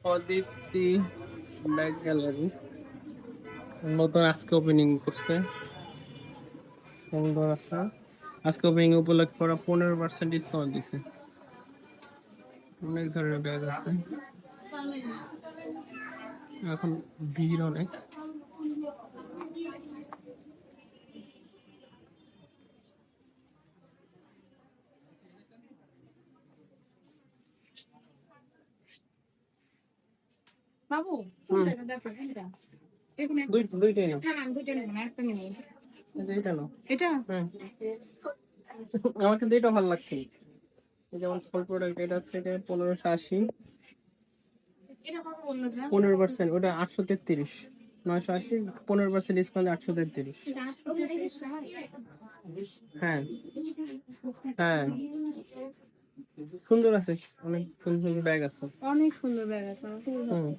Aditi bag gallery নতুন আজকে opening করছে, সুন্দর আছে। আজকে ওপেনিং উপলক্ষে ওরা 15% ডিসকাউন্ট দিছে। অনেক ধরনের ব্যাগ আছে, এখন ভিড় অনেক। বাবু দুইটাই না, এইটা না, এটা হ্যাঁ আমার কিন্তু এটা ভালো লাগছে। যেমন ফল প্রোডাক্ট এটা হচ্ছে, এটা 1580, 15%, ওটা 833, 980, 15% ডিসকাউন্ট 833। হ্যাঁ হ্যাঁ, সুন্দর আছে, অনেক সুন্দর সুন্দর ব্যাগ আছে। অনেক সুন্দর ব্যাগ আছে। হুম,